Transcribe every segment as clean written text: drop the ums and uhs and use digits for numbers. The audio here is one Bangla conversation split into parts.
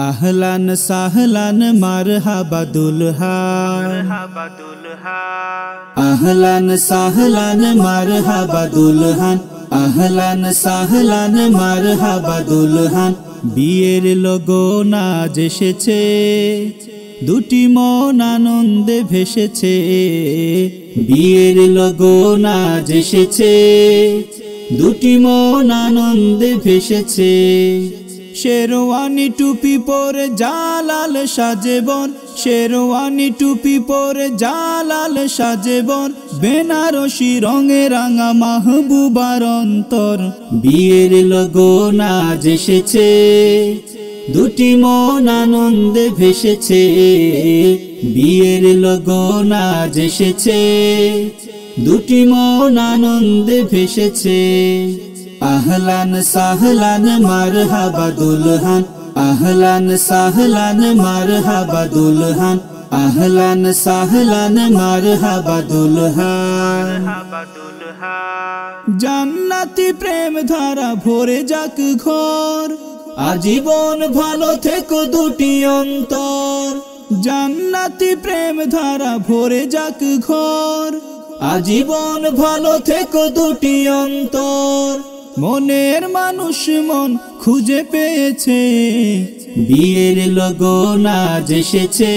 আহলান সাহলান মারহাবা দুলহা, আহলান সাহলান মারহাবা দুলহান, আহলান সাহলান মারহাবা দুলহান। বিয়ের লগন আজ এসেছে, দুটি মন আনন্দে ভেসেছে। বিয়ের লগন আজ এসেছে, দুটি মন আনন্দে ভেসেছে। শেরওয়ানি টুপি পরে জালাল সাজেবন, শেরওয়ানি টুপি পরে জালাল সাজেবন। বেনারসি রঙে রাঙা মাহবুবার অন্তর। বিয়ের লগন আজ এসেছে, দুটি মন আনন্দে ভেসেছে। বিয়ের লগন আজ এসেছে, দুটি মন আনন্দে ভেসেছে। আহলান সাহলান মারহাবা দুলহান, আহলান সাহলান মারহাবা দুলহান, আহলান সাহলান মারহাবা দুলহান। জান্নাতি প্রেম ধারা ভরে যাক ঘর, আজীবন ভালো থেকো দুটি অন্তর। জান্নাতি প্রেম ধারা ভরে যাক ঘর, আজীবন ভালো থেকো দুটি অন্তর। মনের মানুষ মন খুঁজে পেয়েছে, বিয়ের লগন আজ এসেছে,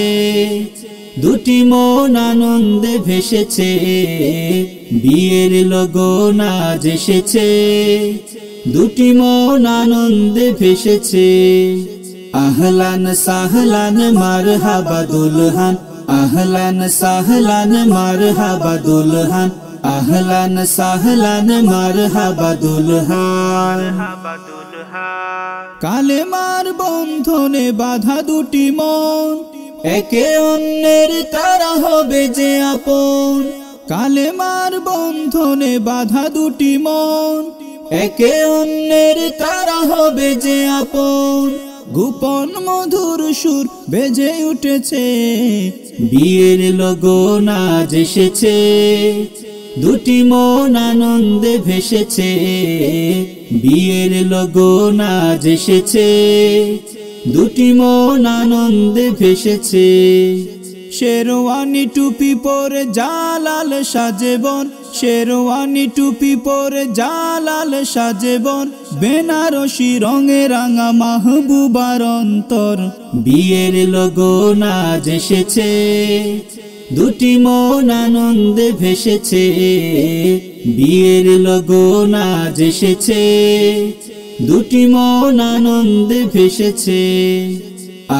দুটি মন আনন্দে ভেসেছে। বিয়ের লগন আজ এসেছে, দুটি মন আনন্দে ভেসেছে। আহলান সাহলান মারহাবা দুলহান, আহলান সাহলান মারহাবা দুলহান, আহলান সাহলান মারহাবা দুলহান। কালেমার বন্ধনে বাঁধা দুটি মন, একে অন্যের তারা হবে যে আপন। কালেমার বন্ধনে বাঁধা দুটি মন, একে অন্যের তারা হবে যে আপন। গোপন মধুর সুর বেজে উঠেছে, বিয়ের লগন আজ এসেছে, দুটি মন আনন্দে ভেসেছে। বিয়ের লগন আজ এসেছে, দুটি মন আনন্দে ভেসেছে। শেরওয়ানি টুপি পরে জালাল সাজেবন, শেরওয়ানি টুপি পরে জালাল সাজেবন। বেনারসি রঙে রাঙা মাহবুবার অন্তর। বিয়ের লগন আজ এসেছে, দুটি মন আনন্দে ভেসেছে। বিয়ের লগন আজ এসেছে, দুটি মন আনন্দে ভেসেছে।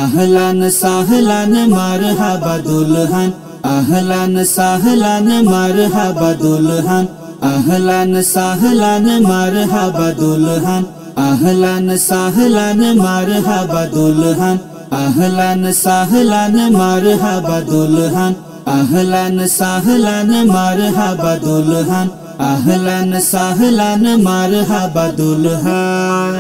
আহলান সাহলান মারহাবা দুলহান, আহলান সাহলান মারহাবা দুলহান, আহলান সাহলান মারহাবা দুলহান, আহলান সাহলান মারহাবা দুলহান, আহলান সাহলান মারহাবা দুলহান, আহলান সাহলান মারহাবা দুলহান, আহলান সাহলান মারহাবা দুলহান।